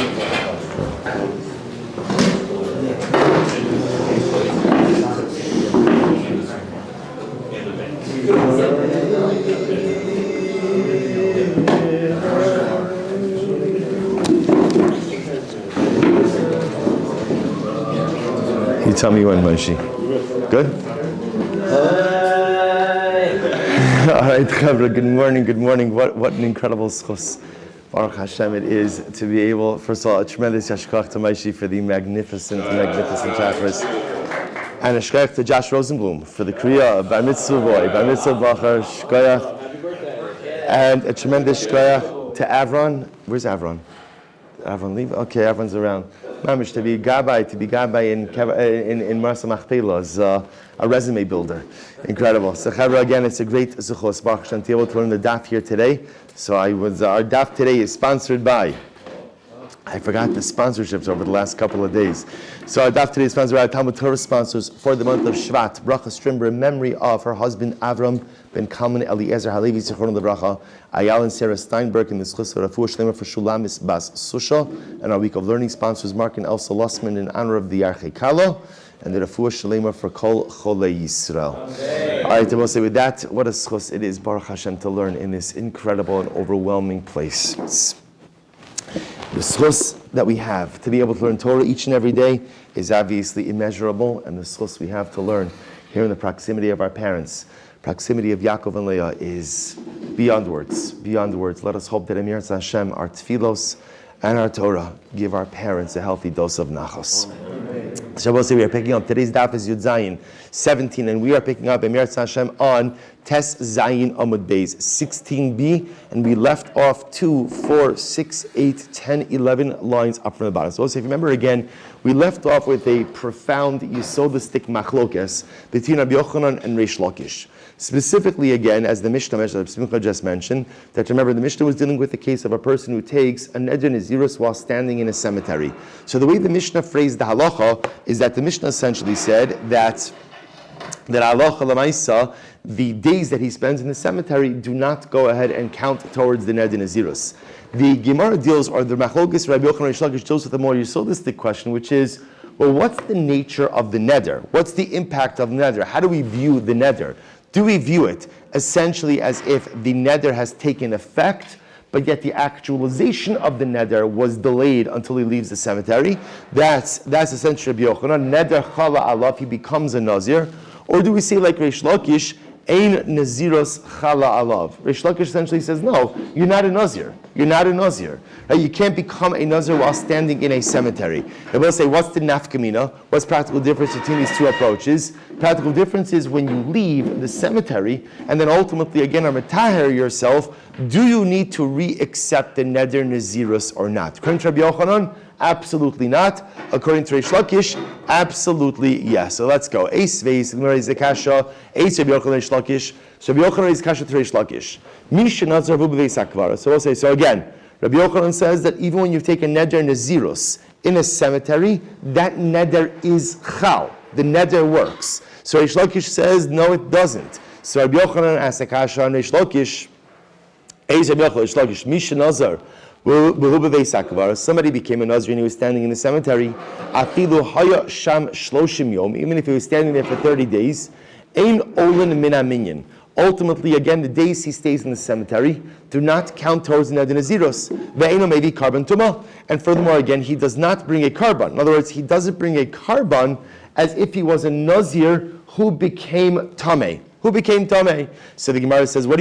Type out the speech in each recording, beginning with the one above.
You tell me when, Moshe. Good? All right, Chavra, good morning. What an incredible schus. Baruch Hashem it is to be able, first of all, a tremendous yashkach to Moshe for the magnificent chakras. And a shkoyach to Josh Rosenblum for the Kriya, Bar Mitzvah boy, Bar Mitzvah Bachar, shkoyach. And a tremendous shkoyach to Avron. Where's Avron? Avron leave? Okay, Avron's around. Mamish, to be gabbai in Marsa Machpelah is a resume builder. Incredible. So Chavra, again, it's a great zuchos, Baruch Hashem, to be able to learn the daf here today. So our daf today is sponsored by, I forgot the sponsorships over the last couple of days. So our daf today is sponsored by Talmud Torah sponsors for the month of Shvat. Bracha Strimber in memory of her husband Avram ben Kalman Eliezer Halevi Zichron Lebracha, Ayal and Sarah Steinberg in the Schus of Rafuah Shlema for Shulamis Bas Susha, and our week of learning sponsors Mark and Elsa Lussman in honor of the Yarchei Kalo, and the Rafuah Shlema for Kol Cholei Yisrael. All right, I will say with that, what a schus it is, Baruch Hashem, to learn in this incredible and overwhelming place. The schus that we have to be able to learn Torah each and every day is obviously immeasurable, and the schus we have to learn here in the proximity of our parents, proximity of Yaakov and Leah, is beyond words. Let us hope that Emir Hashem, our tefillos and our Torah, give our parents a healthy dose of nachos. Shabbos, we are picking up, today's daf is Yud Zayin 17, and we are picking up Emir Hashem on Tes Zayin Amud Beis 16b, and we left off 2, 4, 6, 8, 10, 11 lines up from the bottom. So if you remember again, we left off with a profound yesodistic machlokes between Rabbi Yochanan and Reish Lakish. Specifically, again, as the Mishnah just mentioned, that remember the Mishnah was dealing with the case of a person who takes a neder nazirus while standing in a cemetery. So the way the Mishnah phrased the halacha is that the Mishnah essentially said that halacha l'maisa, the days that he spends in the cemetery do not go ahead and count towards the neder nazirus. The Gemara deals, or the machlokes Rabbi Yochanan and Reish Lakish deals with a more yesodistic question, which is, well, what's the nature of the neder? What's the impact of the neder? How do we view the neder? Do we view it essentially as if the neder has taken effect, but yet the actualization of the neder was delayed until he leaves the cemetery? That's essentially Rabbi Yochanan. Neder chala alav, he becomes a Nazir. Or do we say like Reish Lakish, ein naziros chala alav? Reish Lakish essentially says, no, you're not a Nazir. Right? You can't become a Nazir while standing in a cemetery. They will say, what's the nafkamina? What's practical difference between these two approaches? Practical difference is when you leave the cemetery and then ultimately again are metaher yourself, do you need to re-accept the neder nazirus or not? According to Rabbi Yochanan, absolutely not. According to Reish Lakish, absolutely yes. So let's go. Eis veis, Gemara is the kasha. Eis Rabbi Yochanan Reish Lakish. So Rabbi Yochanan is kasha to Reish Lakish. Misha nazar vu b'veis hakvara. So we'll say, so again, Rabbi Yochanan says that even when you take a neder nazirus in a cemetery, that neder is chal. The neder works. So Reish Lakish says, no, it doesn't. So Rabbi Yochanan asks a kasha on Reish Lakish. Eis Rabbi Yochanan Reish Lakish. Misha nazar. Somebody became a Nazir and he was standing in the cemetery. Even if he was standing there for 30 days, ultimately, again, the days he stays in the cemetery do not count towards the neder naziros. Maybe carbon tuma. And furthermore, again, he does not bring a carbon. In other words, he doesn't bring a carbon as if he was a Nazir who became tameh. So the Gemara says, what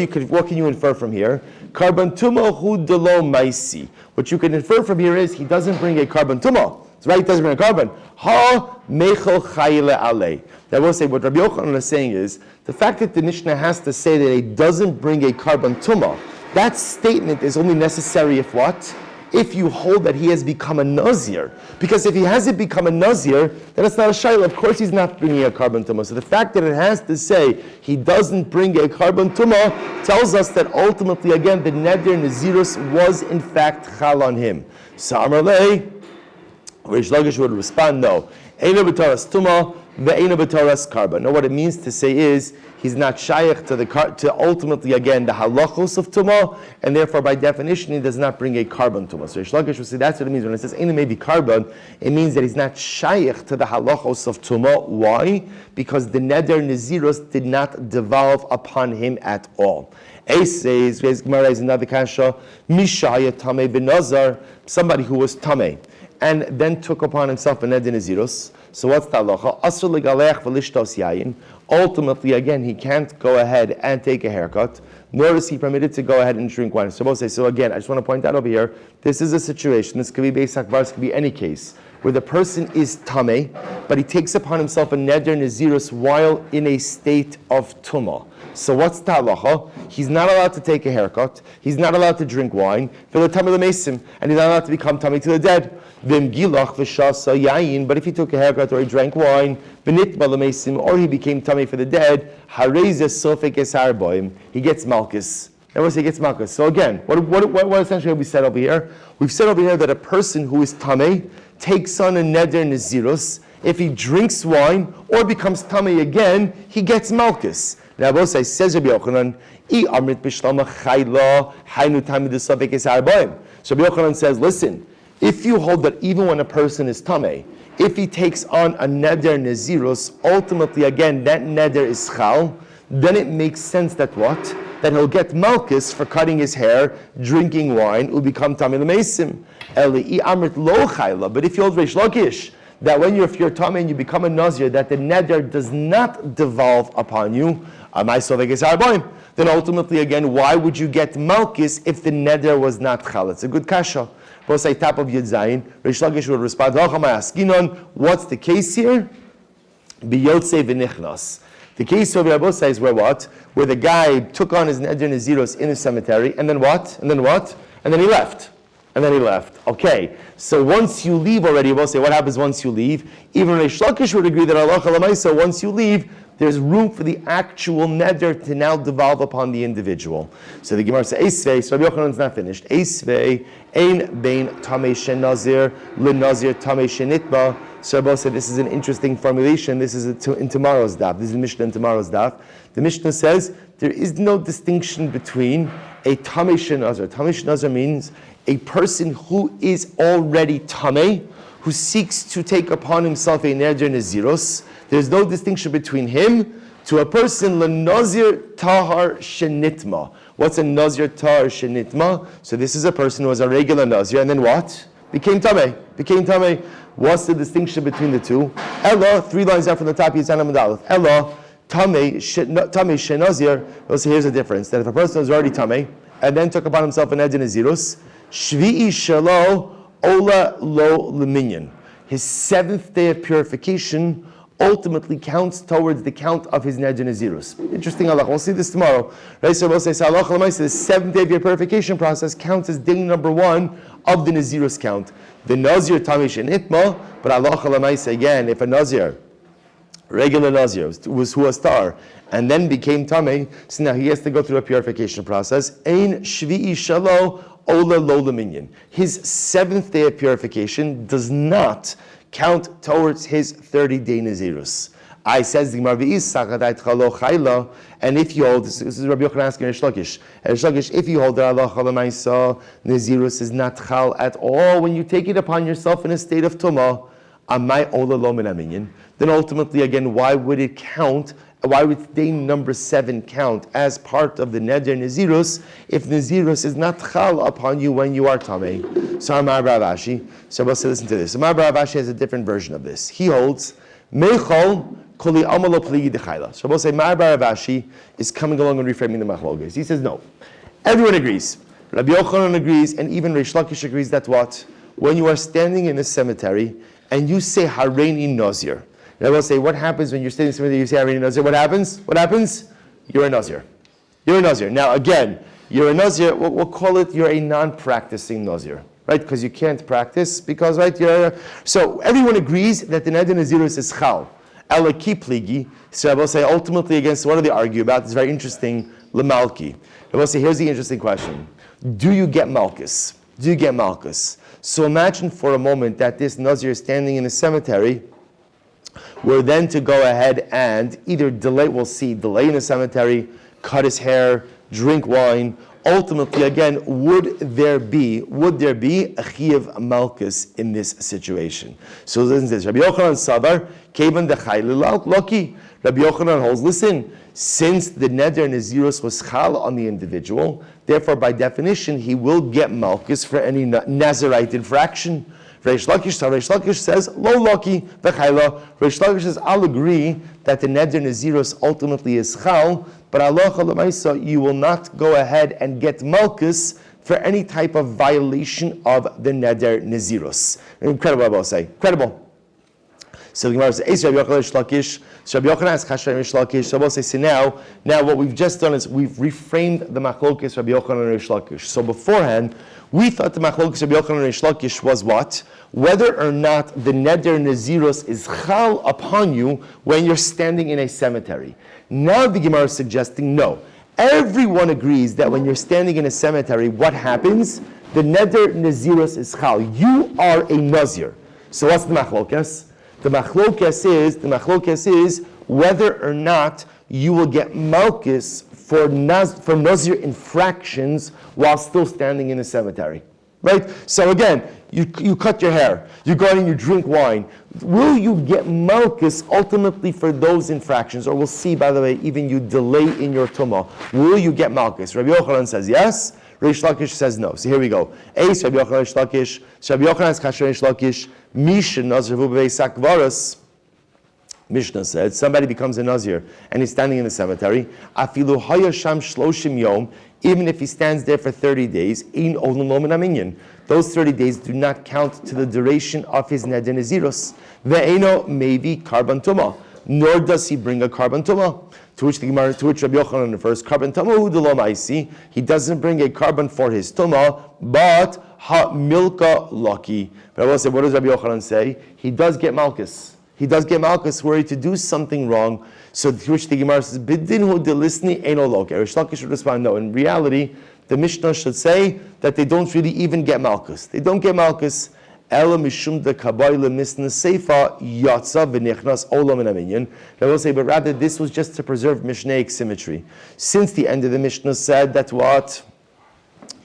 can you infer from here? Carbon tuma hu delo maisi. What you can infer from here is he doesn't bring a carbon tuma. That's right, he doesn't bring a carbon. Ha mechel chayile alei. That will say what Rabbi Yochanan is saying is the fact that the Mishnah has to say that he doesn't bring a carbon tuma. That statement is only necessary if what? If you hold that he has become a Nazir. Because if he hasn't become a Nazir, then it's not a shayla. Of course he's not bringing a carbon tumah. So the fact that it has to say he doesn't bring a carbon tumah tells us that ultimately, again, the neder nazirus was in fact chal on him. So Amar Lei, Reish Lakish would respond, no. Eino b'taras tumah, ve'ena b'toras karban. Now what it means to say is, he's not shaykh to ultimately, again, the halachos of tumah, and therefore by definition he does not bring a carbon tumah. So Reish Lakish will say that's what it means. When it says eina maybe carbon, it means that he's not shaykh to the halachos of tumah. Why? Because the neder nazirus did not devolve upon him at all. Ace says, Gemara is another kasha, mishaya tameh benazar, somebody who was tameh, and then took upon himself a neder nazirus. So what's the halacha? Asur legalech v'lishtos yayin. Ultimately, again, he can't go ahead and take a haircut, nor is he permitted to go ahead and drink wine. So again, I just want to point out over here, this is a situation, this could be Beis Hakbar, this could be any case, where the person is tameh, but he takes upon himself a neder nazirus while in a state of tumah. So what's the halacha? He's not allowed to take a haircut, he's not allowed to drink wine, and he's not allowed to become tameh to the dead. But if he took a haircut or he drank wine, or he became tameh for the dead, he gets malchus. Everyone say he gets malchus. So again, what essentially have we said over here? We've said over here that a person who is tameh takes on a neder nazirus. If he drinks wine or becomes tameh again, he gets malchus. Now, both say, says Rabbi Yochanan, so Rabbi Yochanan says, listen, if you hold that even when a person is tameh, if he takes on a neder nazirus, ultimately again that neder is chal, then it makes sense that what? That he'll get malchus for cutting his hair, drinking wine, will become tameh l'meisim. But if you hold Reish Lakish, that if you're tameh and you become a nazir, that the neder does not devolve upon you, then ultimately again, why would you get malchus if the neder was not chal? It's a good kasha. Both say top of Yud Zayin. Reish Lakish will respond, what's the case here? Biyotze v'nichnas. The case over Rabbi says where what? Where the guy took on his neder nazirus in a cemetery, and then what? And then what? And then he left. And then he left. Okay, so once you leave already, we'll say, what happens once you leave? Even Reish Lakish would agree that halacha l'maisa, once you leave, there's room for the actual neder to now devolve upon the individual. So the Gemara says, Eisvei, so Rabbi Yochanan's not finished. Eisvei, ein bein tamei shen nazir, le nazir tamei shenitba. So Rabbi said, this is an interesting formulation. This is in tomorrow's daf. This is Mishnah in tomorrow's daf. The Mishnah says, there is no distinction between a tamei shen nazir. Tamei shen nazir means a person who is already tamei, who seeks to take upon himself a neder nazirus. There's no distinction between him to a person le-nazir tahar shenitma. What's a nazir tahar shenitma? So this is a person who was a regular nazir, and then what? Became tameh. What's the distinction between the two? Ella, 3 lines down from the top, Yitzhak Amud Aleph. Ella, tameh shenazir. We'll say here's the difference. That if a person was already tameh, and then took upon himself an neder nazirus, shvi'i shelo ola lo leminyan. His 7th day of purification ultimately counts towards the count of his neder nazirus. Interesting halach. We'll see this tomorrow. Right? So we'll say, the 7th day of your purification process counts as day number 1 of the nazirus count. The nazir tamish and itma, but halacha l'maisa again, if a nazir, regular nazir, who was tar, and then became tameh, so now he has to go through a purification process. Ein shvi'i shalo ola lo leminyan. His 7th day of purification does not count towards his 30-day nazirus. I says the Gemara, and if you hold, this is Rabbi Yochanan asking Reish Lakish, if you hold that halacha l'maisa, nazirus is not chal at all when you take it upon yourself in a state of tumah, amai ola lo min aminyan, then ultimately again, why would it count? Why would day number 7 count as part of the neder nazirus if nazirus is not chal upon you when you are tameh? So Amar Rav Ashi, so let's listen to this. Amar Rav Ashi has a different version of this. He holds mechol koli amalo pligi dechayla. So we'll say Amar Rav Ashi is coming along and reframing the machlokes. He says no. Everyone agrees. Rabbi Yochanan agrees, and even Reish Lakish agrees that what? When you are standing in a cemetery and you say Hareini Nazir. And I will say, what happens when you're standing in a cemetery and you say Hareini Nazir? What happens? You're a Nazir. Now again, you're a Nazir, we'll call it you're a non-practicing Nazir. Right? Because you can't practice, because so everyone agrees that the neder nazirus is chal. Ela ki pligi. So I will say ultimately against what do they argue about? It's very interesting. Lemalki. I will say here's the interesting question. Do you get malchus? So imagine for a moment that this Nazir is standing in a cemetery were then to go ahead and either delay in the cemetery, cut his hair, drink wine. Ultimately, again, would there be a chiyuv malkus in this situation? So listen to this. Rabbi Yochanan Savar, Kevan dechayil loki. Rabbi Yochanan holds, listen, since the neder nazirus was chal on the individual, therefore by definition he will get malkus for any Nazirite infraction. Reish Lakish says, lo loki v'chayla. Reish Lakish says, I'll agree that the neder nazirus ultimately is chal, but Allah Lamaisa, you will not go ahead and get malkus for any type of violation of the neder nazirus. Incredible, I will say. Incredible. So the Gemara says, Rabbi Yochanan so Rabbi Yochanan asks Hashem Reish Lakish. So I will say, so now what we've just done is we've reframed the machlokes Rabbi Yochanan and Reish Lakish. So beforehand, we thought the machlokes Rabbi Yochanan and Reish Lakish was what? Whether or not the neder nazirus is chal upon you when you're standing in a cemetery. Now the Gemara is suggesting no. Everyone agrees that when you're standing in a cemetery, what happens? The neder nazirus is chal. You are a nazir. So what's the machlokes? The machlokes is whether or not you will get malkus for nazir infractions while still standing in a cemetery. Right? So again, you cut your hair, you go out and you drink wine. Will you get malkus ultimately for those infractions? Or we'll see, by the way, even you delay in your tumah. Will you get malkus? Rabbi Yochanan says yes. Reish Lakish says no. So here we go. Ace Rabbi Yochanan Reish Lakish. So Rabbi Yochanan is Kasher Reish Lakish. Misha Nazir Vubei Sakvaras. Mishnah said somebody becomes a Nazir and he's standing in the cemetery. Afilu Hayasham Shloshim Yom. Even if he stands there for 30 days, in Olin Lomin Aminyan. Those 30 days do not count to the duration of his neder nazirus. Ve'eno maybe karban tumah. Nor does he bring a karban tumah. To which Rabbi Yochanan refers, karban tumah hu d'lo ma'isi. He doesn't bring a karban for his tumah, but ha milka lucky. But I will say, what does Rabbi Yochanan say? He does get malchus. He does get malchus were he to do something wrong. So to which the Gemara says, bidin hu delisni eno loke. Reish Lakish should respond, no. In reality, the Mishnah should say that they don't really even get malchus. They don't get malchus. Ela mishum de kabayla misna seifa yatsa v'nichnas olam in aminyan. I will say, but rather this was just to preserve Mishnaic symmetry. Since the end of the Mishnah said that what?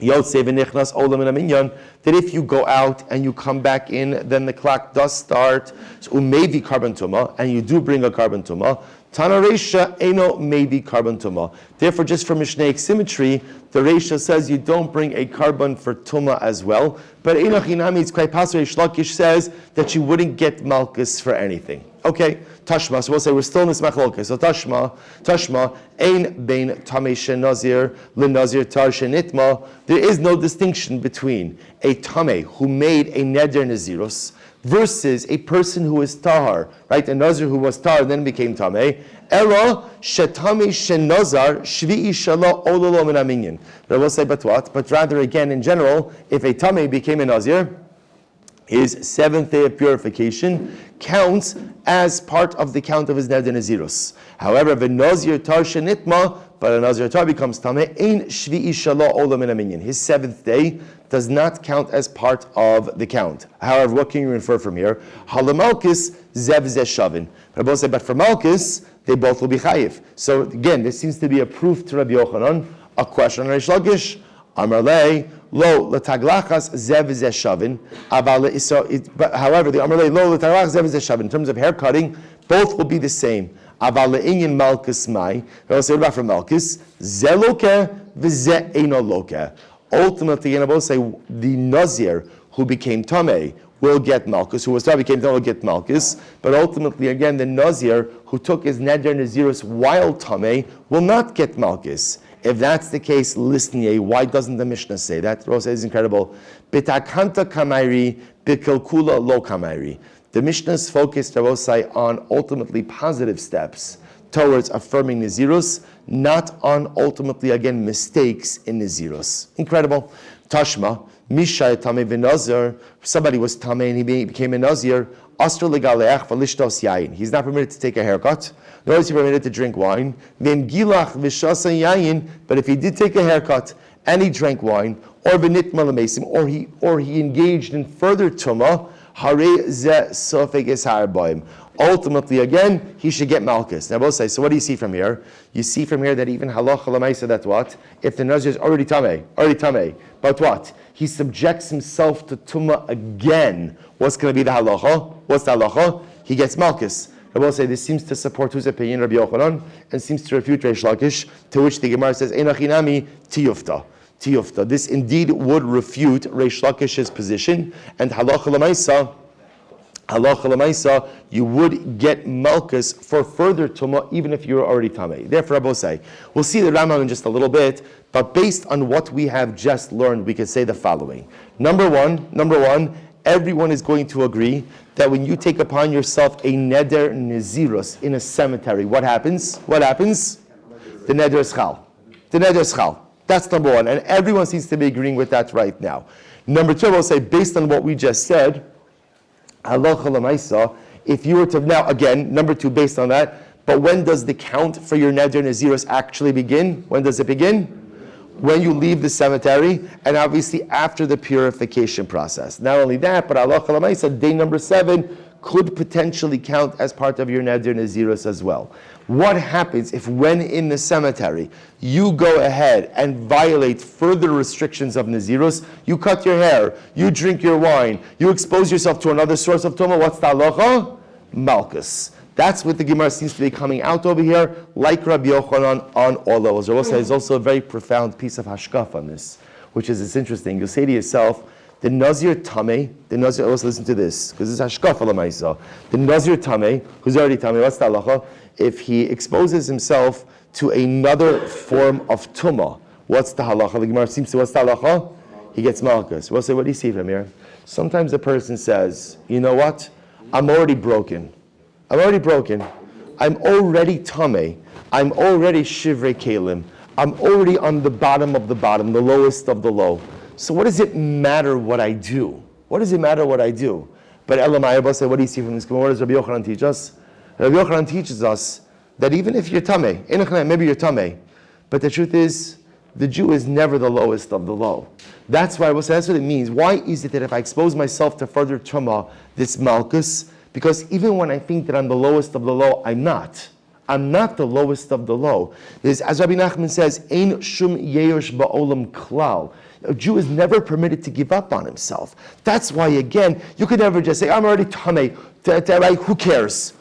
Yotze v'nichnas olam in aminyan, that if you go out and you come back in, then the clock does start. So maybe karban tumah, and you do bring a karban tumah. Tana Reisha eno maybe karban tumah. Therefore, just for Mishnaic symmetry, the Reisha says you don't bring a karban for tumah as well. But eno chinami, it's quite possible. Reish Lakish says that you wouldn't get malchus for anything. Okay, tashma. So we'll say we're still in this machlokes. So tashma, ein bein tamei she nazir le nazir tar shenitma. There is no distinction between a tamei who made a neder nazirus versus a person who is tahar, right? A nazir who was tahar and then became tamei. Ela shetamei shenazar shvi'i shala ololo min aminyan. But I will say, but what? But rather, again, in general, if a tamei became a nazir, his seventh day of purification counts as part of the count of his neder nazirus. However, if a nazir tar shenitma, but a nazir tar becomes tamei, ein shvi'i shala olam min aminyan. His seventh day does not count as part of the count. However, what can you infer from here? Halamalkis zev shavin. But for malchus, they both will be chayiv. So again, this seems to be a proof to Rabbi Yochanan. A question on Reish Lakish. Amar lei lo letaglachas zev shavin. However, the Amar lei lo letaglachas zev shavin. In terms of hair cutting, both will be the same. Aval le'inyan malchus mai. What about for malchus? Ze loke v'ze eino loke. Ultimately, and I will say, the Nazir who became Tameh will get Malchus, who was Tameh became Tameh will get Malchus, but ultimately, again, the Nazir who took his Neder Nazirus while Tameh will not get Malchus. If that's the case, listen, why doesn't the Mishnah say that? Rosa is incredible. Bitakanta kamairi, bikilkula lo kamairi. The Mishnah is focused, I will say, on ultimately positive steps towards affirming Nazirus, not on ultimately, again, mistakes in Nazirus. Incredible. Tashma, Misha Tameh v'Nazir, somebody was Tameh and he became a Nazir, Astra legaleach v'lishtos yayin. He's not permitted to take a haircut, nor is he permitted to drink wine. V'im gilach v'shasa yayin, but if he did take a haircut and he drank wine, or v'nitma l'mesim, or he engaged in further tumah, Hare ze sofek es harboim. Ultimately, again, he should get malchus. Now, we'll say, so what do you see from here? You see from here that even halacha l'maisa, that's what? If the Nazir is already tamei, but what? He subjects himself to tumah again. What's going to be the halacha? What's the halacha? He gets malchus. I will say this seems to support whose opinion, Rabbi Yochanan, and seems to refute Reish Lakish, to which the Gemara says, Einachinami tiyufta. Tiyufta. This indeed would refute Reish Lakish's position, and halacha l'maisa, you would get malchus for further tumah, even if you're already tamei. Therefore, I will say, we'll see the Rambam in just a little bit, but based on what we have just learned, we can say the following. Number one, everyone is going to agree that when you take upon yourself a neder nezirus in a cemetery, what happens? The neder is chal. That's number one, and everyone seems to be agreeing with that right now. Number two, I will say, based on what we just said, halacha l'maisa, if you were to, now again, number two, based on that, but when does the count for your neder nezirus actually begin? When does it begin? When you leave the cemetery, and obviously after the purification process. Not only that, but halacha l'maisa, day number 7 could potentially count as part of your neder nezirus as well. What happens if when in the cemetery you go ahead and violate further restrictions of nezirus, you cut your hair, you drink your wine, you expose yourself to another source of tumah, what's the halacha? Malchus. That's what the Gemara seems to be coming out over here, like Rabbi Yochanan on all levels. Rabbi Yochanan is also a very profound piece of hashkaf on this, which is it's interesting. You'll say to yourself, the Nazir tamei, also listen to this, because this is hashkaf l'maisa. The Nazir tamei, who's already tamei, what's the halacha? If he exposes himself to another form of tumah, what's the halacha? The Gemara seems to, what's the halacha? He gets malchus. We'll say, what do you see from here? Sometimes a person says, you know what? I'm already broken. I'm already tamei. I'm already shivrei kelim. I'm already on the bottom of the bottom, the lowest of the low. So what does it matter what I do? But Elamai Abba said, what do you see from this? What does Rabbi Yochanan teach us? Rabbi Yochanan teaches us that even if you're tamei, maybe you're tamei, but the truth is, the Jew is never the lowest of the low. That's why that's what it means. Why is it that if I expose myself to further tumah, this malchus? Because even when I think that I'm the lowest of the low, I'm not. I'm not the lowest of the low. As Rabbi Nachman says, Ein shum yeyosh ba'olam klal. A Jew is never permitted to give up on himself. That's why, again, you could never just say, I'm already tamei. Who cares?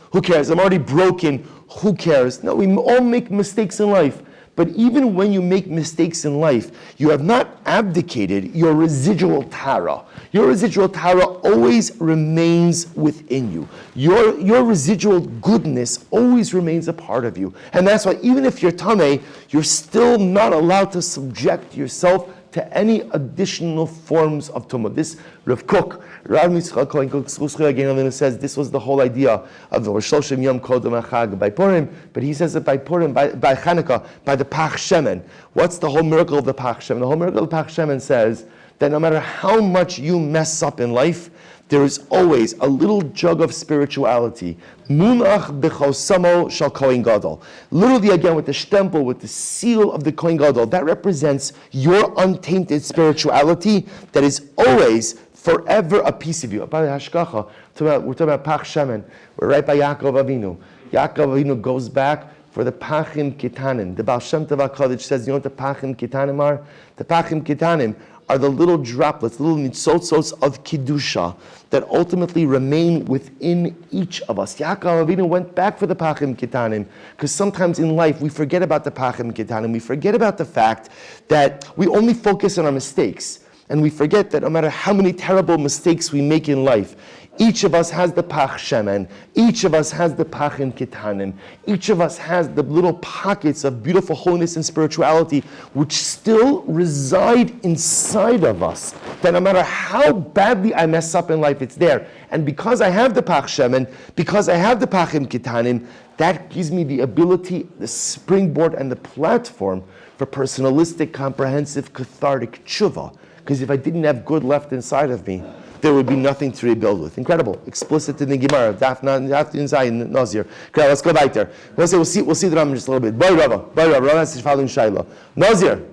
I'm already broken. Who cares? No, we all make mistakes in life. But even when you make mistakes in life, you have not abdicated your residual tara. Your residual tara always remains within you. Your residual goodness always remains a part of you. And that's why even if you're tamei, you're still not allowed to subject yourself to any additional forms of tumah. This Rav Kook, Rav Mitzchak Kohen Kook again says this was the whole idea of the Rosh Hashanah Yom Kodem HaChag by Purim, but he says that by Purim, by Chanukah, by the Pach Shemen. What's the whole miracle of the Pach Shemen? The whole miracle of the Pach Shemen says that no matter how much you mess up in life, there is always a little jug of spirituality. Munach b'chosamo shal Kohen Gadol. Literally again with the stempel, with the seal of the Kohen Gadol, that represents your untainted spirituality that is always, forever a piece of you. By the Hashkacha, we're talking about Pach Shemen. We're right by Yaakov Avinu. Yaakov Avinu goes back for the Pachim Kitanim. The Baal Shem Tov HaKadosh says, you know what the Pachim Kitanim are? The Pachim Kitanim are the little droplets, little nitzotzos of Kiddusha that ultimately remain within each of us. Yaakov Avinu went back for the Pachim Kitanim because sometimes in life we forget about the Pachim Kitanim. We forget about the fact that we only focus on our mistakes. And we forget that no matter how many terrible mistakes we make in life, each of us has the Pach Shemen. Each of us has the Pachim Kitanim. Each of us has the little pockets of beautiful holiness and spirituality which still reside inside of us. That no matter how badly I mess up in life, it's there. And because I have the Pach Shemen, because I have the Pachim Kitanim, that gives me the ability, the springboard, and the platform for personalistic, comprehensive, cathartic tshuva. Because if I didn't have good left inside of me, there would be nothing to rebuild with. Incredible. Explicit in the Gemara. Daf Zayin Nazir. Okay, let's go back there. We'll see the Rambam in just a little bit. Bye, Rava has the following Shaila. Nazir.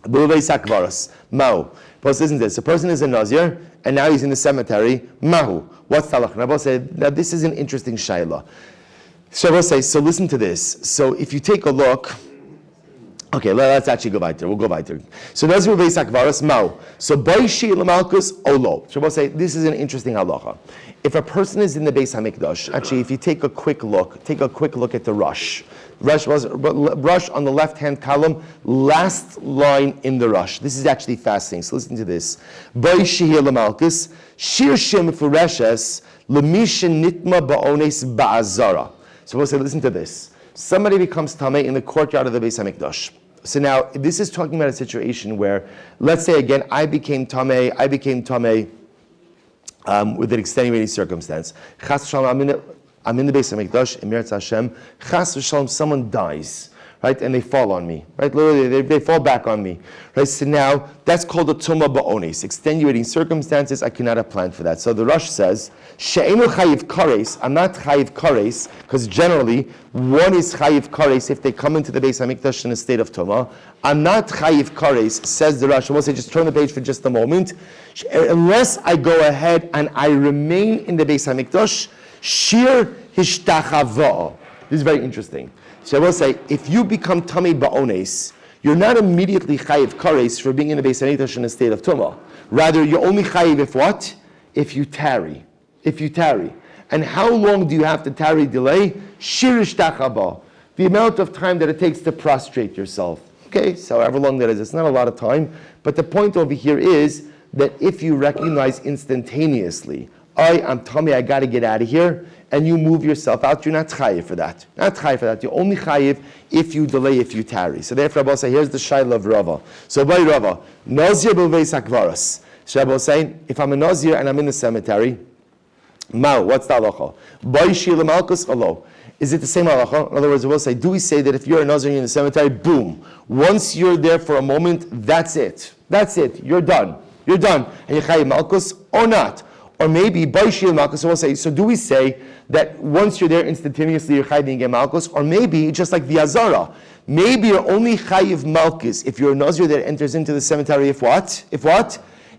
Mahu. But listen to this. A person is a Nazir, and now he's in the cemetery. Mahu. What's the halacha? Rabbi said, now this is an interesting shayla. So Rabbi say, so listen to this. So if you take a look, okay, let's actually go weiter. We'll go weiter. So Nazir Beis Akvaras Mahu. So Baishi Lamalkus Olo. So Rabbi say, this is an interesting halacha. If a person is in the Beis Hamikdash, actually, if you take a quick look at the rush. Rush on the left-hand column, last line in the rush. This is actually fascinating. So listen to this. Baishi Lamalkus Shir Shem Fureshes Lemishin Nitma Ba'ones Ba'azara. So we'll say, listen to this. Somebody becomes tamei in the courtyard of the Beis Hamikdash. So now, this is talking about a situation where, let's say again, I became tamei with an extenuating circumstance. Chas v'shalom, I'm in the Beis Hamikdash, Emeretz Hashem. Chas v'shalom, someone dies, right, and they fall on me, right? Literally, they fall back on me, right? So now that's called a tumah ba'onis, extenuating circumstances. I cannot have planned for that. So the Rush says, she'enu chayiv kares. I'm not chayiv kares because generally one is chayiv kares if they come into the Beis Hamikdash in a state of tumah. I'm not chayiv kares, says the Rush. We'll say, just turn the page for just a moment. Unless I go ahead and I remain in the Beis Hamikdash, shir hishtachava. This is very interesting. So I will say, if you become tamei ba'ones, you're not immediately chayiv kares for being in the Beis Hamikdash in a state of tumah. Rather, you're only chayiv if what? If you tarry. And how long do you have to tarry, delay? Shirish tachaba. The amount of time that it takes to prostrate yourself. Okay, so however long that is, it's not a lot of time. But the point over here is that if you recognize instantaneously, I'm tamei, I got to get out of here, and you move yourself out, you're not chayiv for that. You're only chayiv if you delay, if you tarry. So therefore, Rabbi say, here's the shayla of Rava. So by Rava, Nazir b'veis hakvaras. So Rabbi saying, if I'm a Nazir and I'm in the cemetery, Mao, what's the halacha? Baishi l'malkus alo. Is it the same halacha? In other words, I will say, do we say that if you're a Nazir in the cemetery, boom, once you're there for a moment, that's it. You're done. And you're chayiv malkus or not? Or maybe Baishi l'malkus. So we'll say, so do we say that once you're there instantaneously you're chayiv and malkus? Or maybe just like the Azara, maybe you're only chayiv malkus if you're a Nazir that enters into the cemetery. If what?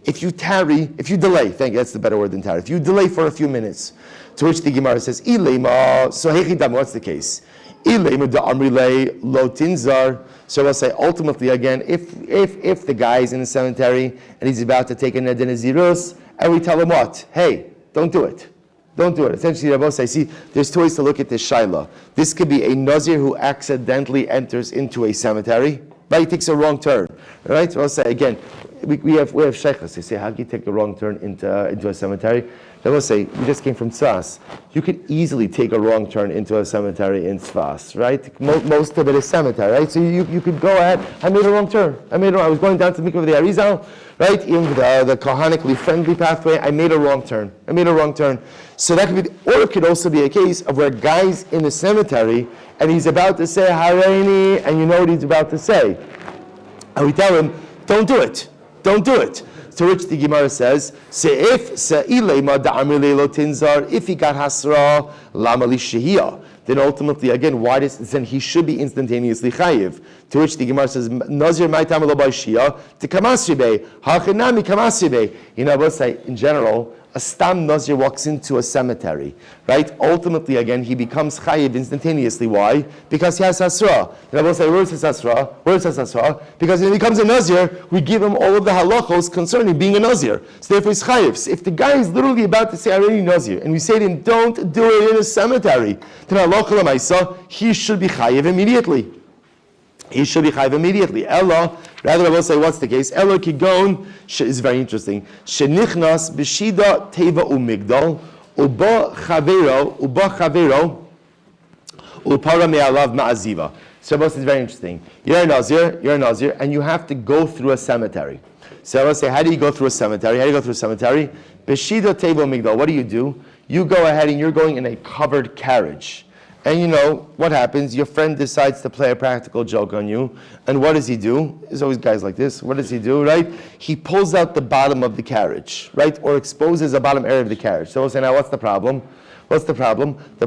If you tarry, if you delay, thank you, that's the better word than tarry. If you delay for a few minutes, to which the Gemara says, Ilema, so hechidam, what's the case? Ilema da amrile lo tinzar. So I'll say, ultimately, again, if the guy is in the cemetery and he's about to take a neder nazirus, and we tell him what? Hey, don't do it. Essentially, Rabbi say, see, there's two ways to look at this shayla. This could be a Nazir who accidentally enters into a cemetery, right? He takes a wrong turn, right? So I'll say, again, we have sheikhs. They say, how can you take a wrong turn into a cemetery? They will say, we just came from Tzfas. You could easily take a wrong turn into a cemetery in Tzfas, right? Most of it is cemetery, right? So you could go ahead. I made a wrong turn. I was going down to the mikveh of the Arizal, right? In the Kohanically friendly pathway. I made a wrong turn. So that could be, or it could also be a case of where a guy's in the cemetery and he's about to say Hareini, and you know what he's about to say. And we tell him, don't do it. To which the Gemara says, if he got hasra, lama li shehiyah, then ultimately, again, then he should be instantaneously chayiv. To which the Gemara says, Nazir maitam lo b'shiyah, to kamasribe, hachinami kamasribe. You know, let's say, in general, a stam Nazir walks into a cemetery, right? Ultimately, again, he becomes chayiv instantaneously. Why? Because he has hasra. And I will say, where's his hasra? Because when he becomes a Nazir, we give him all of the halachos concerning being a Nazir. So therefore, he's chayiv. So if the guy is literally about to say, I already Nazir, and we say to him, don't do it in a cemetery, then halacha l'maisa, he should be chayiv immediately. Ella, rather I will say, what's the case? Ella kigon is very interesting. Shenichnas b'shida teva umigdal uba chavero upara me'alav ma'aziva. So this is very interesting. You're a Nazir, and you have to go through a cemetery. So I will say, how do you go through a cemetery? B'shida teva umigdal. What do? You go ahead and you're going in a covered carriage. And you know, what happens? Your friend decides to play a practical joke on you. And what does he do? There's always guys like this. What does he do, right? He pulls out the bottom of the carriage, right? Or exposes the bottom area of the carriage. So we'll say, now what's the problem? The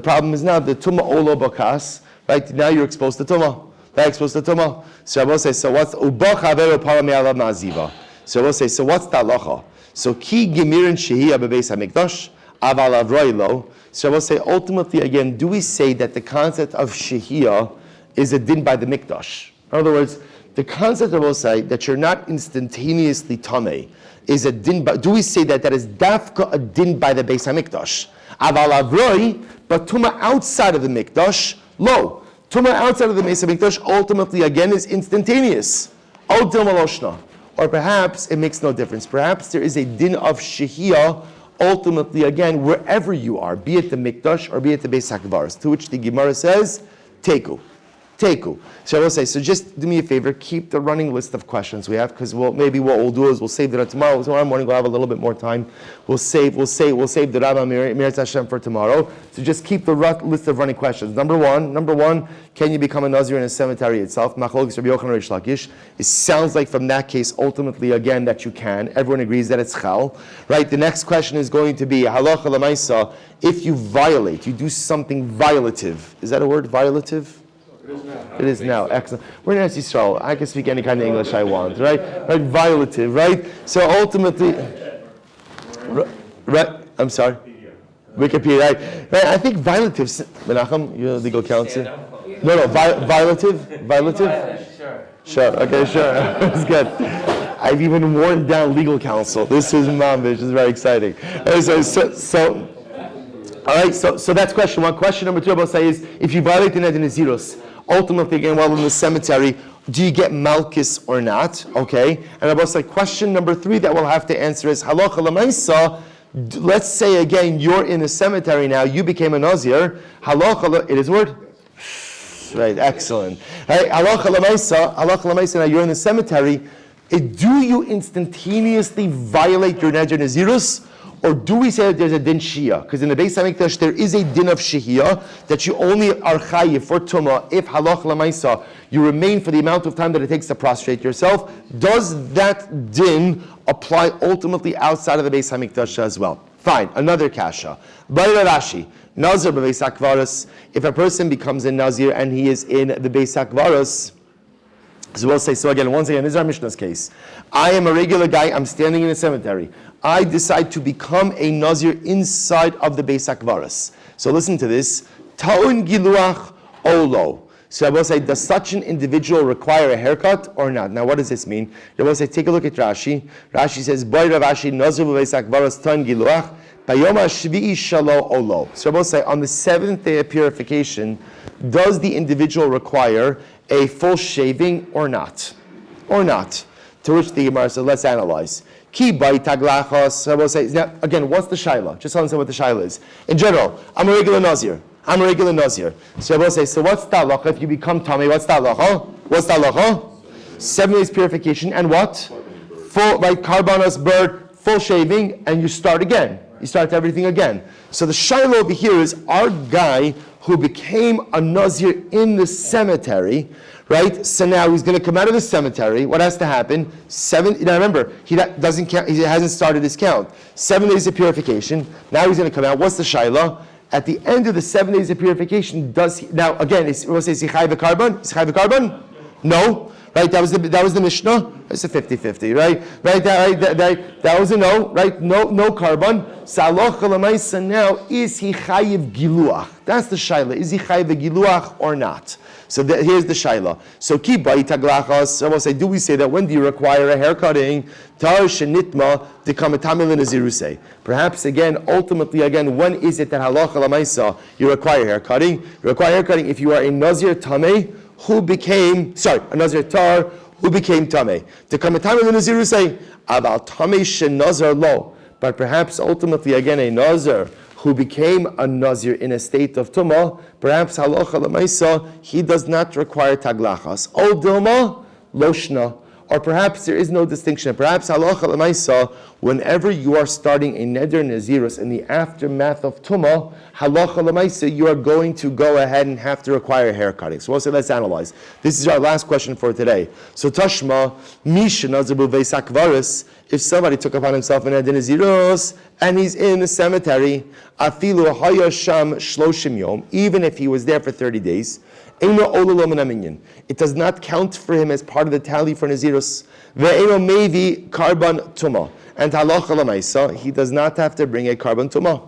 problem is now the tumah olo bakas, right? Now you're exposed to tumah. That exposed to Tumah. So Rabbi say, so what's Uba Chaveru Para Me'alav Naziva? So Rabbi say, so what's the halacha? So Ki Gemirin Shehiyah Bebeis HaMikdash Aval Avroi Lo. So Rabbi say, ultimately again, do we say that the concept of Shehiyah is a din by the Mikdash? In other words, the concept of Osai that you're not instantaneously tamei is a din. Do we say that is dafka a din by the Beis Hamikdash? Aval avroi, but tuma outside of the Mikdash, lo. Tuma outside of the Beis Hamikdash ultimately again is instantaneous. Od dil maloshna. Or perhaps it makes no difference. Perhaps there is a din of shehiyah ultimately again wherever you are, be it the Mikdash or be it the Beis Hakvaros. To which the Gemara says, teku. So I will say, so just do me a favor, keep the running list of questions we have, because maybe what we'll do is we'll save that tomorrow. Tomorrow morning we'll have a little bit more time. We'll save the Rambam Meretz Hashem for tomorrow. So just keep the list of running questions. Number one, can you become a Nazir in a cemetery itself? Machlokes Rabbi Yochanan Reish Lakish. It sounds like from that case, ultimately again, that you can. Everyone agrees that it's chal. Right? The next question is going to be, halacha l'maisa, if you violate, you do something violative. Is that a word, violative? It is now. Excellent. We're in Eretz Yisrael. I can speak any kind of English I want, right? Right? Violative, right? So ultimately, right? I'm sorry. Wikipedia, right? I think violative. Menachem, you're legal counsel. No, violative. Sure. Okay, sure. That's good. I've even worn down legal counsel. This is mamish. This is very exciting. So. All right, so that's question one. Question number two, I'll say, is if you violate the Neder Nazirus, ultimately, again, while in the cemetery, do you get Malchus or not? Okay, and I'll say, question number three that we'll have to answer is halacha l'maisa. Let's say again, you're in the cemetery now. You became a Nazir. Halacha, it is a word. Right, excellent. Right, halacha l'maisa. Now you're in the cemetery. Do you instantaneously violate your Neder Nazirus? Or do we say that there's a din shia? Because in the Beis Hamikdash there is a din of shehiyah that you only are chayiv for tumah if halach l'maisa you remain for the amount of time that it takes to prostrate yourself. Does that din apply ultimately outside of the Beis Hamikdash as well? Fine. Another kasha. B'ayla Rashi. Nazir b'Beis Hakvaros. If a person becomes a Nazir and he is in the Beis Hakvaros, so we'll say, so again, once again, this is our Mishnah's case. I am a regular guy, I'm standing in a cemetery. I decide to become a Nazir inside of the Beis Hakvaros. So listen to this. Ta'un giluach olo. So I will say, does such an individual require a haircut or not? Now what does this mean? I will say, take a look at Rashi. Rashi says, Boy Rav Ashi, Nazir b'Beis Hakvaros ta'un giluach, Bayoma shvi'i shalo olo. So I will say, on the seventh day of purification, does the individual require a full shaving or not? To which the Gemara says, let's analyze. Ki bai taglachos. I will say, now, again, what's the shaila? Just understand what the shaila is. In general, I'm a regular Nazir. So I will say, so what's the halacha if you become tamei? What's the halacha? 7 days purification and what? Full, right, karbanos, bird, full shaving, and you start again. You start everything again. So the shaila over here is our guy who became a Nazir in the cemetery, right? So now he's going to come out of the cemetery. What has to happen? Now remember, he doesn't count. He hasn't started his count. 7 days of purification. Now he's going to come out. What's the shaila? At the end of the 7 days of purification, does he, now again? Is he chayv carbon? No. Right, that was the Mishnah. It's a 50-50, right? That was a no, right? No carbon. Saloch l'maisa now, is he chayiv giluach? That's the shaila. Is he chayiv giluach or not? So here's the shaila. So ki bai taglachas. So we'll say, do we say that when do you require a haircutting? Tar shenitma dekamatami l'nazirusei. Perhaps again, ultimately again, when is it that halacha l'maisa you require haircutting? You require haircutting if you are a nazir tamei a Nazir tar who became tamei. The kamatami the Nazir say about tamei shenazar lo, but perhaps ultimately again a Nazir who became a Nazir in a state of tumah, perhaps halacha l'maisa he does not require taglachas. O dilma loshna. Or perhaps there is no distinction. Perhaps halacha l'maisa, whenever you are starting a neder nazirus in the aftermath of tumah, halacha l'maisa, you are going to go ahead and have to require haircutting. So let's analyze. This is our last question for today. So tashma misha nazir b'Beis Hakvaros. If somebody took upon himself an Neder Nazirus and he's in the cemetery, afilu hayasham shloshim yom, even if he was there for 30 days, it does not count for him as part of the tally for Nazirus. Ve'eno mevi karban tuma, and halacha l'maisa, he does not have to bring a karban tuma.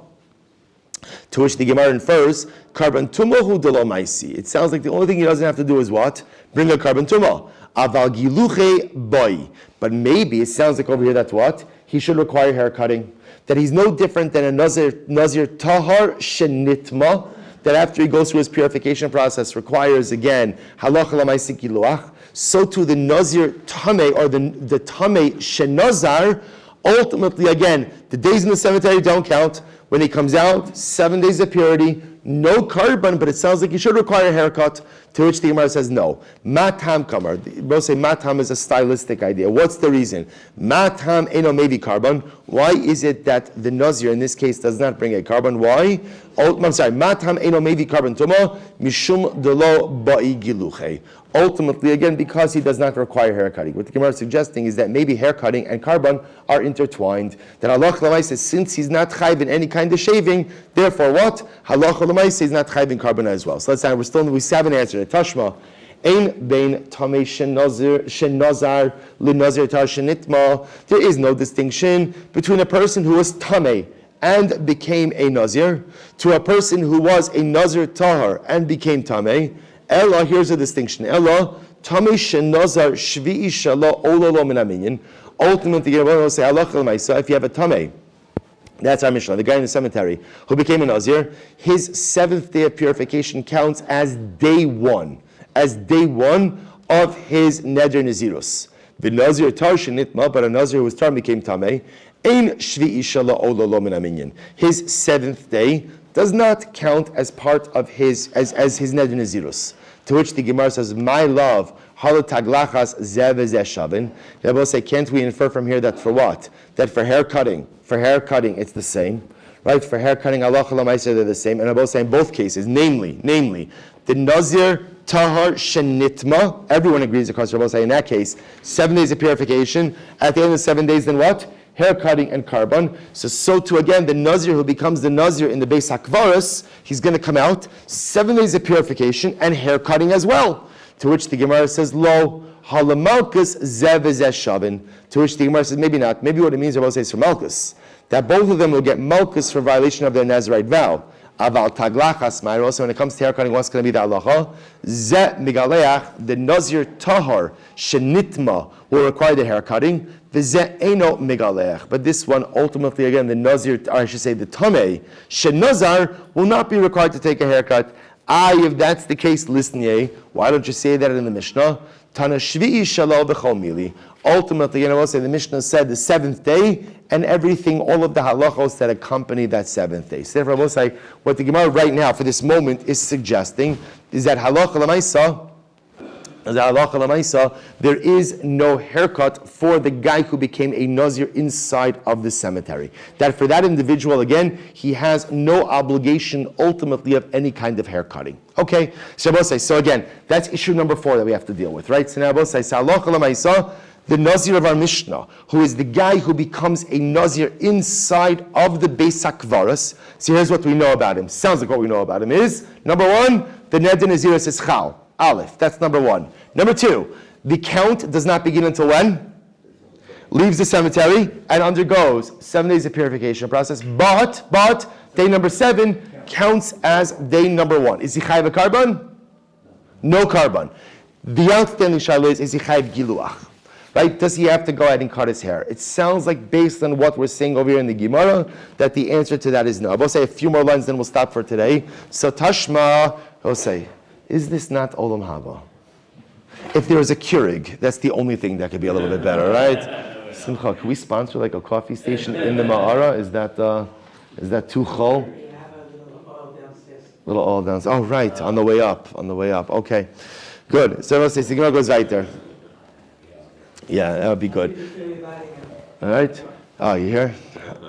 To which the Gemara infers, karban tuma hu de lo maisi. It sounds like the only thing he doesn't have to do is what? Bring a karban tuma. Aval giluche boy. But maybe it sounds like over here that's what? He should require hair cutting. That he's no different than a Nazir tahar shenitma, that after he goes through his purification process requires again halacha l'maisi giluach. So too the Nazir Tameh, or the Tameh Shenazar, ultimately again, the days in the cemetery don't count. When he comes out, 7 days of purity, no karban, but it sounds like he should require a haircut, to which the Gemara says no. Matam kamar. We'll say matam is a stylistic idea. What's the reason? Matam eno maybe karban. Why is it that the Nazir in this case does not bring a karban? Why? I'm sorry. Matam eno maybe karban tuma mishum delo ba'i giluche. Ultimately, again, because he does not require haircutting. What the Gemara is suggesting is that maybe haircutting and karban are intertwined. That halach l'maisa, since he's not chayv in any kind of shaving, therefore what? Halach l'maisa is not chayv in karban as well. So let's say we haven't answered it. Tashma. Ein bein tamei shenazar linazir tar shenitma. There is no distinction between a person who was tamei and became a nazir to a person who was a nazir tahar and became tamei. Ella, here's a distinction. Ella, tamei shenazar shvi'i shala ololo min aminyan. Ultimately, you're going to say halach l'maisa. If you have a tamei, that's our Mishnah, the guy in the cemetery who became a nazir, his 7th day of purification counts as day one of his neder nazirus. The nazir tar shenitma, but a nazir who was tar became tamei. Ein shvi'i shala ololo min aminyan. His 7th day does not count as part of his his neder nazirus. To which the Gemara says, "My love, halotaglachas zev shavin." They will say, can't we infer from here that for what? That for hair cutting it's the same, right? For hair cutting, halacha l'maisa they're the same, and I will say in both cases, namely, the nazir tahar shenitma. Everyone agrees across Rabbi say in that case, 7 days of purification. At the end of 7 days, then what? Hair cutting and karban. So too again, the Nazir who becomes the Nazir in the Beis HaKvaros, he's going to come out 7 days of purification and hair cutting as well. To which the Gemara says, Lo, halamalkus zev shavin. To which the Gemara says, maybe not. Maybe what it means, Rabbi says for Malkus, that both of them will get Malkus for violation of their Nazirite vow. Aval taglachas ma'ir. Also, when it comes to hair cutting, what's going to be the halacha? Ze migaleach, the Nazir tahar shenitma will require the hair cutting. V'ze eno migaleach. But this one, ultimately, again, the Nazir, or I should say the tamei shenazar, will not be required to take a haircut. If that's the case, listen ye. Why don't you say that in the Mishnah? Tana shvi'i shalal b'chol mili. Ultimately, I will say the Mishnah said the 7th day and everything, all of the halachos that accompany that 7th day. So therefore, I will say what the Gemara right now for this moment is suggesting is that halacha l'maisa, there is no haircut for the guy who became a nazir inside of the cemetery. That for that individual, again, he has no obligation ultimately of any kind of hair cutting. Okay, so I will say, so again, that's issue number 4 that we have to deal with, right? So now I will say, halacha l'maisa, the Nazir of our Mishnah, who is the guy who becomes a Nazir inside of the Beis HaKvaros. So here's what we know about him. Sounds like what we know about him is, number 1, the Neder Nazirus is Chal. Aleph, that's number 1. Number 2, the count does not begin until when? Leaves the cemetery and undergoes 7 days of purification process. But day number 7 counts as day number 1. Is he chayiv a karban? No karban. The outstanding shaila is he chayiv giluach? Right? Does he have to go ahead and cut his hair? It sounds like based on what we're seeing over here in the Gemara, that the answer to that is no. I will say a few more lines, then we'll stop for today. So Tashma, I'll say, is this not Olam Haba? If there is a Keurig, that's the only thing that could be a little bit better, right? Simcha, can we sponsor like a coffee station in the Ma'ara? Is that too chol? Little oil downstairs. Oh, right, on the way up. Okay, good. So I'll say, the Gemara goes right there. Yeah, that would be good. All right. Oh, you hear?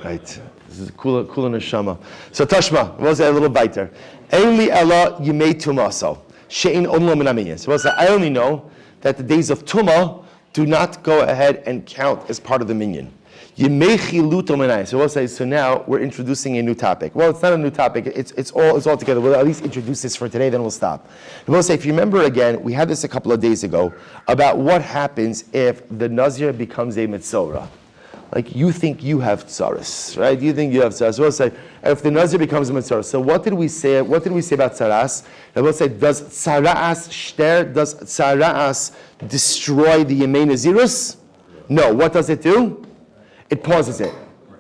Right. This is cool neshama. So Tashma, what was that? A little biter. Only Ella you made tumaso. She'in onlo min aminyan. So I only know that the days of Tuma do not go ahead and count as part of the minyan. So we'll say, so now we're introducing a new topic. Well, it's not a new topic, it's all together. We'll at least introduce this for today, then we'll stop. And we'll say, if you remember again, we had this a couple of days ago about what happens if the Nazir becomes a Mitzorah. Like you think you have tzaras, right? You think you have tzaras. So we'll say, if the Nazir becomes a Mitzorah. So what did we say? What did we say about tzaras? And we'll say, does tzaras destroy the Yemei Nazirus? No. What does it do? It pauses it.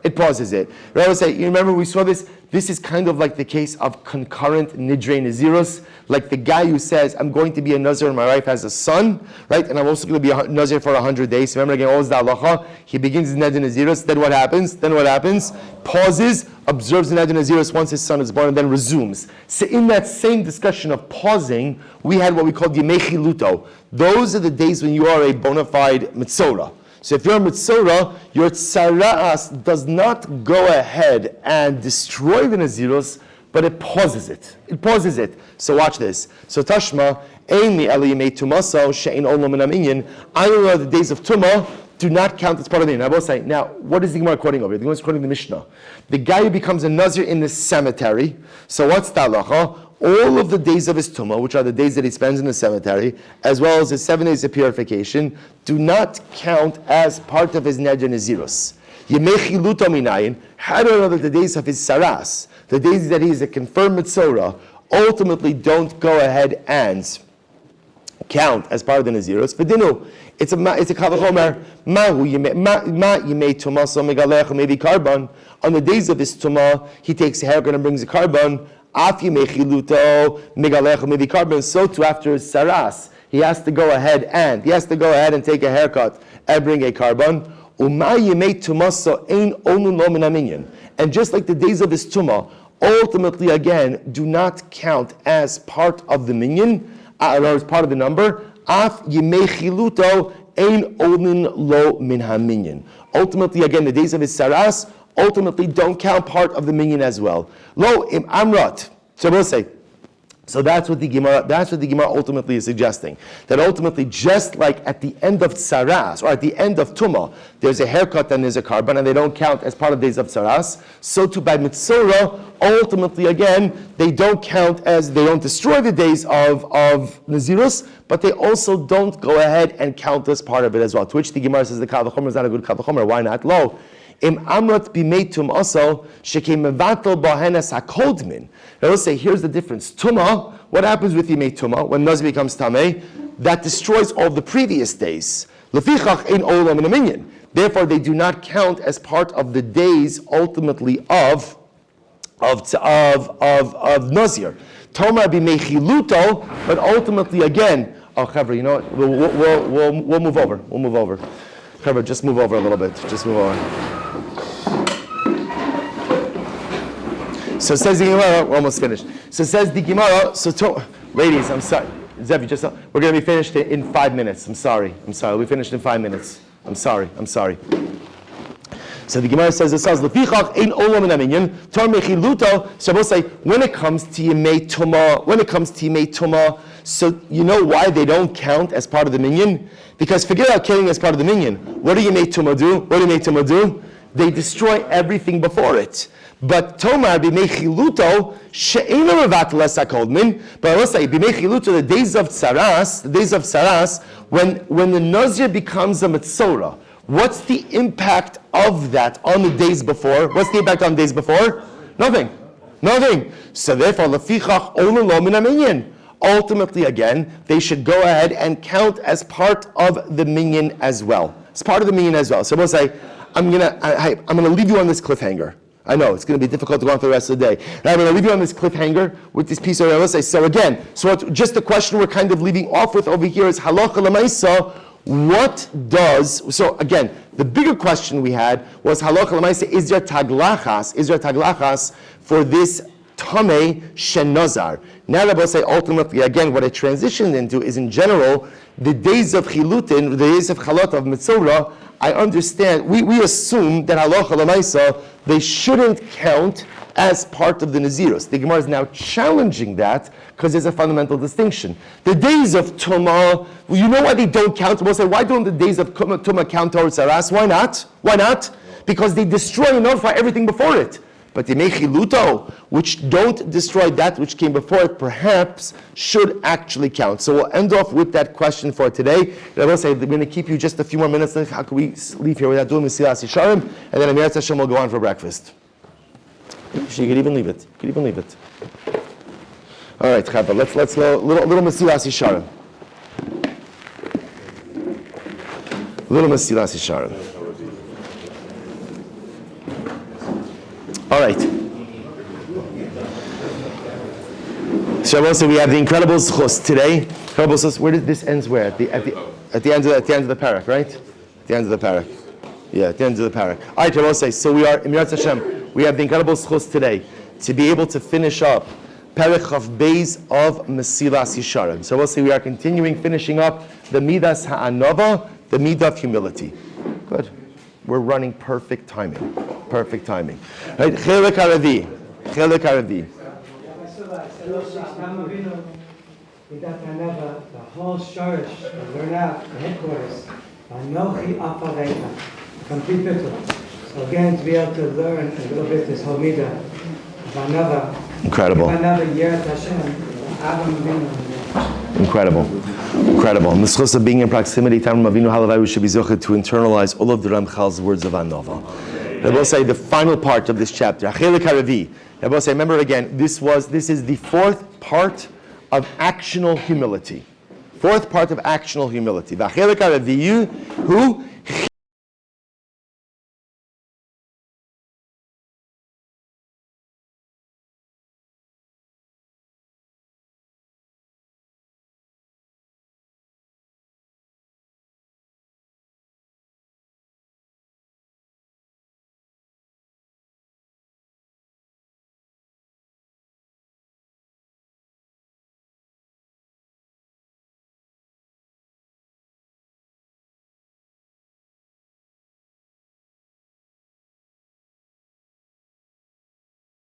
It pauses it. Right? I would say, you remember we saw this? This is kind of like the case of concurrent Nidrei Nazirus, like the guy who says, I'm going to be a Nazir and my wife has a son, right? And I'm also going to be a Nazir for 100 days. Remember again, what was the halacha? He begins his Nidrei Nazirus, then what happens? Pauses, observes the Nidrei Nazirus once his son is born, and then resumes. So in that same discussion of pausing, we had what we called Yemei Chiluto. Those are the days when you are a bona fide Mitzorah. So if you're a Mitzorah, your Tzara'as does not go ahead and destroy the Nazirus, but it pauses it. It pauses it. So watch this. So Tashma, Ein mi Eli Yemei Tumaso, She'ein Olam Min Haminyan. I know the days of Tumah do not count as part of the Minyan. I will say, now, what is the Gemara quoting over here? The Gemara is quoting the Mishnah. The guy who becomes a Nazir in the cemetery, so what's the halacha? All of the days of his tumah, which are the days that he spends in the cemetery, as well as his 7 days of purification, do not count as part of his neder nazirus. Yemei chiluto minayin, how do I know that the days of his saras, the days that he is a confirmed mitzorah, ultimately don't go ahead and count as part of the nazirus? V'dinu, it's a kavachomer, mahu yemei tumah so megalecha maybe carbon. On the days of his tumah, he takes a haircut and brings a carbon. So too after his saras, he has to go ahead and take a haircut and bring a carbon. And just like the days of his tumah, ultimately again do not count as part of the minyan, or as part of the number. Ultimately again, the days of his saras ultimately don't count part of the minyan as well. Lo im amrat. So we'll say, so that's what the Gemara ultimately is suggesting. That ultimately, just like at the end of tsaras, or at the end of tumah, there's a haircut and there's a carbon, and they don't count as part of days of tsaras, so too by mitzorah, ultimately again, they don't count as, they don't destroy the days of nazirus, but they also don't go ahead and count as part of it as well. To which the Gemara says the kal v'chomer is not a good kal v'chomer. Why not? Lo. Im amrat bimeitum also shekem mevatel bahenas hakodmin. Now let's say here's the difference. Tumah, what happens with yemei tumah when Nazir becomes tamei? That destroys all the previous days. Lefichach ein olam min haminyan. Therefore, they do not count as part of the days ultimately of Nazir. Tomar bimei chiluto, but ultimately again. Oh, Chavra, you know what? We'll move over. We'll move over. Chavra, just move over a little bit. Just move over. So says the Gemara, we're almost finished. So says the Gemara, ladies, I'm sorry. Zev, we're going to be finished in 5 minutes. I'm sorry. We'll be finished in 5 minutes. I'm sorry. So the Gemara says, Lefichach ein olam min haminyan, tar mechiluto. So we'll say, when it comes to Yemei Tumah, so you know why they don't count as part of the minyan? Because forget about counting as part of the minyan. What do Yemei Tumah do? They destroy everything before it. But Tomar b'mei chiluto she'eino mevatel es hakodmin. But let's say b'mei chiluto, the days of tsaras, when the Nazir becomes a mitzorah, what's the impact of that on the days before? What's the impact on the days before? Nothing. So therefore, lefichach olam lo min haminyan. Ultimately, again, they should go ahead and count as part of the minyan as well. So we'll say, I'm gonna leave you on this cliffhanger. I know, it's going to be difficult to go on for the rest of the day. And I'm going to leave you on this cliffhanger with this piece of Rabbi. So again, just the question we're kind of leaving off with over here is halacha l'maisa. So again, the bigger question we had was halacha l'maisa, is there taglachas for this tamei shenazar? Now Rabbi say ultimately, again, what it transitioned into is in general, the days of chilutin, the days of chalot of mitzorah, I understand, we assume that halacha l'maisa, they shouldn't count as part of the Nazirus. The Gemara is now challenging that because there's a fundamental distinction. The days of Tumah, you know why they don't count? We'll say, why don't the days of Tumah count towards Saras? Why not? because they destroy and nullify everything before it. But the mechiluto, which don't destroy that which came before it, perhaps should actually count. So we'll end off with that question for today. And I will say, we're going to keep you just a few more minutes. How can we leave here without doing Mesilas Yesharim? And then Amirat Hashem will go on for breakfast. You could even leave it. All right, Chava, let's go a little Mesilas Yesharim. Little Mesilas Yesharim. All right. So we have the incredible zchus today. Incredible zchus. Where did this ends? Where at the end of the parak, right? At the end of the parak. Yeah, at the end of the parak. All right, I will say. So we are in Amirat Hashem. We have the incredible zchus today to be able to finish up Perek Chav Beis of Mesilas Yesharim. So we'll see. We are finishing up the Midas Ha'anava, the Midah of humility. Good. We're running perfect timing. Right? Chelek Haravi. The whole shorish, learn out the headquarters. Anochi Aparecha. Complete bittul. So again, to be able to learn a little bit this whole midah of another. Incredible. Incredible. And the schus of being in proximity, Tam Avinu Halavai, we should be zocheh to internalize all of the Ramchal's words of Anova. I will say the final part of this chapter. Chelek Haravi. I will say, remember again, this is the fourth part of actional humility. V'chelek Haravi, who